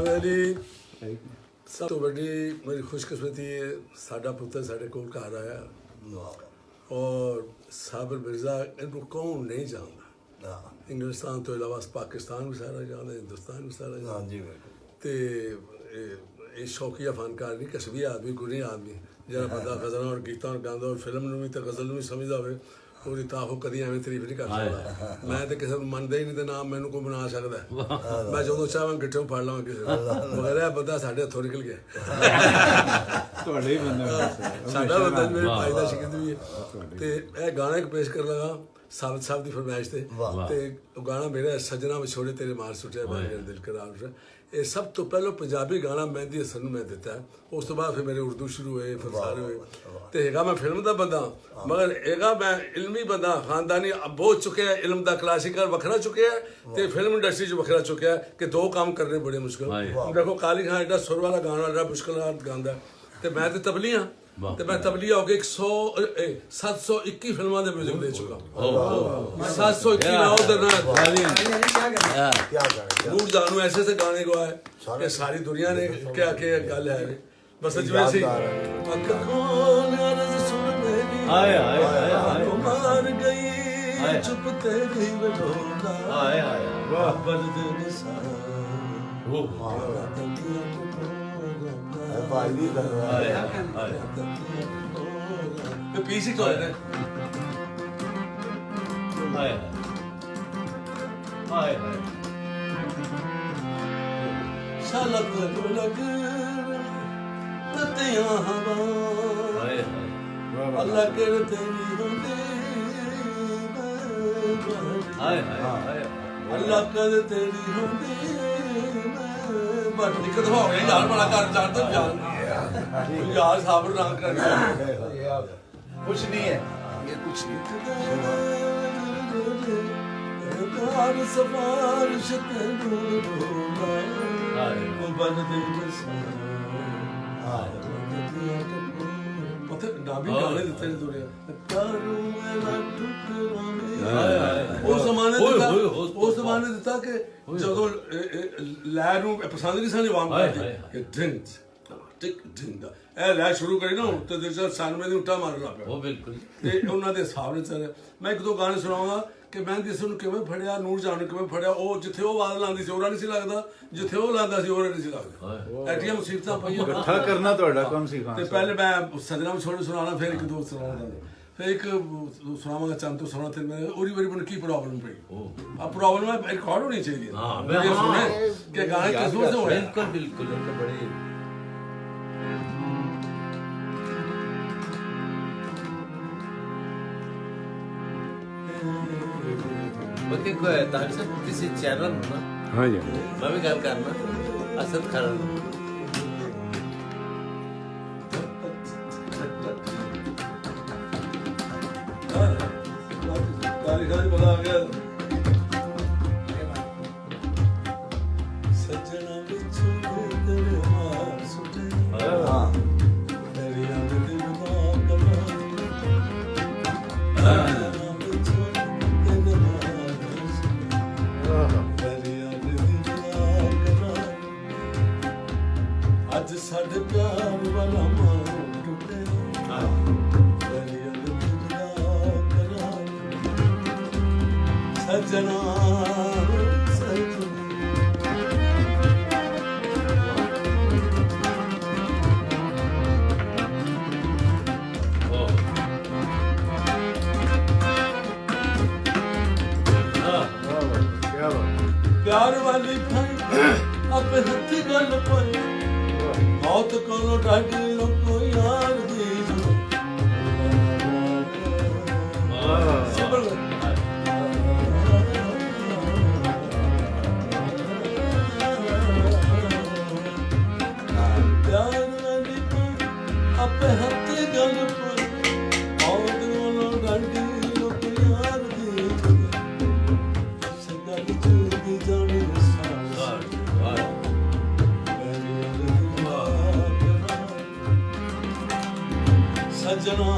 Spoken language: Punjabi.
ਮੇਰੀ ਸਭ ਤੋਂ ਵੱਡੀ ਮੇਰੀ ਖੁਸ਼ਕਿਸਮਤੀ ਹੈ ਸਾਡਾ ਪੁੱਤਰ ਸਾਡੇ ਕੋਲ ਘਰ ਆਇਆ ਔਰ ਸਾਬਰ ਮਿਰਜ਼ਾ ਇਹਨੂੰ ਕੌਣ ਨਹੀਂ ਜਾਣਦਾ। ਇੰਗਲਿਸਤਾਨ ਤੋਂ ਇਲਾਵਾ ਪਾਕਿਸਤਾਨ ਵੀ ਸਾਰਾ ਜਾਣਦਾ, ਹਿੰਦੁਸਤਾਨ ਵੀ ਸਾਰਾ ਜਾਣਦਾ। ਹਾਂਜੀ ਤੇ ਇਹ ਸ਼ੌਕੀਆ ਫਨਕਾਰ ਨਹੀਂ, ਕਸਬੀ ਆਦਮੀ, ਗੁਣੀ ਆਦਮੀ ਜਿਹੜਾ ਬੰਦਾ ਗਜ਼ਲਾਂ ਔਰ ਗੀਤਾਂ ਗਾਉਂਦਾ ਔਰ ਫਿਲਮ ਨੂੰ ਵੀ ਤੇ ਗਜ਼ਲ ਨੂੰ ਵੀ ਸਮਝਦਾ ਹੋਵੇ ਉਹਦੀ ਤਾਂ ਉਹ ਕਦੀ ਐਵੇਂ ਤਾਰੀਫ ਨਹੀਂ ਕਰ ਸਕਦਾ। ਮੈਂ ਤੇ ਕਿਸੇ ਨੂੰ ਮੰਨਦਾ ਹੀ ਨਹੀਂ ਤੇ ਨਾ ਮੈਨੂੰ ਕੋਈ ਬਣਾ ਸਕਦਾ। ਮੈਂ ਜਦੋਂ ਚਾਹਾਂ ਗਿੱਠੋਂ ਫੜ ਲਵਾਂ ਕਿਸੇ ਨੂੰ, ਮਗਰ ਇਹ ਬੰਦਾ ਸਾਡੇ ਹੱਥੋਂ ਨਿਕਲ ਗਿਆ। ਤੁਹਾਡੇ ਹੀ ਬੰਦਾ ਸਾਡਾ ਬੰਦਾ ਮੇਰੇ ਭਾਈ ਦਾ ਸ਼ਿਕੰਦ ਵੀ ਹੈ। ਤੇ ਇਹ ਗਾਣਾ ਇੱਕ ਪੇਸ਼ ਕਰ ਲਗਾ ਸਾਬਤ ਸਾਹਿਬ ਦੀ ਫਰਮਾਇਸ਼ ਤੇ ਉਹ ਗਾਣਾ ਮੇਰਾ ਸੱਜਣਾ ਵਿਛੋੜੇ ਤੇਰੇ ਮਾਰ ਸੁੱਟਿਆ ਮੇਰੇ ਦਿਲ ਕਰਾਰ ਉੱਠਿਆ। ਇਹ ਸਭ ਤੋਂ ਪਹਿਲਾਂ ਪੰਜਾਬੀ ਗਾਣਾ ਮਹਿੰਦੀ ਹਸਨ ਨੂੰ ਮੈਂ ਦਿੱਤਾ। ਉਸ ਤੋਂ ਬਾਅਦ ਫਿਰ ਮੇਰੇ ਉਰਦੂ ਸ਼ੁਰੂ ਹੋਏ, ਫਿਰ ਸਾਰੇ ਹੋਏ। ਤੇ ਹੈਗਾ ਮੈਂ ਫਿਲਮ ਦਾ ਬੰਦਾ ਮਗਰ ਹੈਗਾ ਮੈਂ ਇਲਮੀ ਬੰਦਾ, ਖਾਨਦਾਨੀ ਬਹੁਤ ਚੁੱਕਿਆ, ਇਲਮ ਦਾ ਕਲਾਸੀਕਲ ਵੱਖਰਾ ਚੁੱਕਿਆ ਤੇ ਫਿਲਮ ਇੰਡਸਟਰੀ 'ਚ ਵੱਖਰਾ ਚੁੱਕਿਆ ਕਿ ਦੋ ਕੰਮ ਕਰਨੇ ਬੜੇ ਮੁਸ਼ਕਿਲ। ਦੇਖੋ ਕਾਲੀ ਖਾਨ ਐਡਾ ਸੁਰ ਵਾਲਾ ਗਾਣਾ ਐਡਾ ਮੁਸ਼ਕਿਲ ਨਾਲ ਗਾਉਂਦਾ ਤੇ ਮੈਂ ਤੇ ਤਬਲੀ ਹਾਂ ਤੇ ਮੈਂ ਤਬਲੀਆ ਹੋ ਕੇ 721 ਫਿਲਮਾਂ ਦੇ ਮਿਊਜ਼ਿਕ ਦੇ ਚੁੱਕਾ। 721 ਨਾ ਉਧਰ ਨਾ ਨੂਰ ਜਾਨੂ ਐਸੇ ऐसे गाने गवाए कि सारी दुनिया ने क्या क्या गल है। बस जिवें सी अख खोल अर्ज़ सुन मेरी हाय हाय हाय मार गई चुप तेरी विढोला हाय हाय बर्द निसार ओ भाई दी हाय हाय ये पीसी तो है हाय हाय हाय सलग लग ततियां हवा अल्लाह के तेरी होंदे हाय हाय अल्लाह कर तेरी होंदे बट दिक्कत हो गई यार बड़ा कर जान तो जान यार साबर नाम कर कुछ नहीं है ये कुछ नहीं। कार सफारिश बन दे नाबी गाने ਦਿੱਤੇ ਨੇ ਦੁਨੀਆ ਉਸ ਜ਼ਮਾਨੇ ਦਿੱਤਾ ਕਿ ਜਦੋਂ ਲੈ ਨੂੰ ਪਸੰਦ ਨਹੀਂ ਸਾਂ ਆਵਾਮ ਕਰਦੀ ਕਿ ਡਿੰਗ ਟਿਕ ਡਿੰਗ ਇਹ ਲੈ ਸ਼ੁਰੂ ਕਰੀ ਨਾ ਤੇ ਦਿਲ ਸਾਨਵੇਂ ਦੀ ਉੱਟਾ ਮਾਰਨ ਲੱਗ ਪਿਆ। ਉਹ ਬਿਲਕੁਲ ਤੇ ਉਹਨਾਂ ਦੇ ਹਿਸਾਬ ਨਾਲ ਚੱਲ ਮੈਂ ਇੱਕ ਦੋ ਗਾਣੇ ਸੁਣਾਉਂਗਾ ਕਿ ਮਹਿੰਦੀ ਹਸਨ ਨੂੰ ਕਿਵੇਂ ਫੜਿਆ, ਨੂਰ ਜਾਨ ਨੂੰ ਕਿਵੇਂ ਫੜਿਆ। ਉਹ ਜਿੱਥੇ ਉਹ ਆਵਾਜ਼ ਲਾਉਂਦੀ ਸੀ ਉਹਦਾ ਨਹੀਂ ਸੀ ਲੱਗਦਾ, ਜਿੱਥੇ ਉਹ ਲਾਉਂਦਾ ਸੀ ਉਹਦਾ ਨਹੀਂ ਸੀ ਲੱਗਦਾ। ਐਡੀਆਂ ਮੁਸੀਬਤਾਂ ਪਈਆਂ। ਇਕੱਠਾ ਕਰਨਾ ਤੁਹਾਡਾ ਕੰਮ ਸੀ ਖਾਨ ਤੇ ਪਹਿਲੇ ਮੈਂ ਸਜਣਾ ਵਿਛੋੜੇ ਸੁਣਾਉਣਾ, ਫਿਰ ਇੱਕ ਦੋ ਸੁਣਾਉਂਦਾ, ਫਿਰ ਇੱਕ ਸੁਣਾਵਾਂਗਾ ਚੰਦ ਤੋਂ ਸੁਣਾ ਤੇ ਮੈਂ ਉਹਦੀ ਵਾਰੀ ਮੈਨੂੰ ਕੀ ਪ੍ਰੋਬਲਮ ਪਈ। ਆ ਪ੍ਰੋਬਲਮ ਹੈ ਰਿਕਾਰਡ ਹੋਣੀ ਚਾਹੀਦੀ ਹੈ ਕਿ ਗਾਣੇ ਕਿਸ ਵਜ੍ਹਾ ਤੋਂ ਹੋਏ। ਬਿਲਕੁਲ ਬਿਲਕੁਲ ਬੜੇ बाकी कोई ताकि सब किसी चैनल हो ना। हाँ जी मैं भी गल करना असद खान बता गया सजना विछोड़े तेरे मार सुटे तेरी याद दिल दा ਅੱਜ ਸਾਡੇ ਪਿਆਰ ਵਾਲਾ ਮਾਂ ਟੁੱਟੇ ਤੇਰੀ ਯਾਦ ਦਿਲ ਦਾ ਕਰਾਰ ਸਜਣਾ प्यार वाली अपने हथी गल पर मौत को ढाडी लोको यार दी प्यार वाली अपने हथी गल पर मौत को ढाडी लोको यार दी सगल चूदी जाने सजना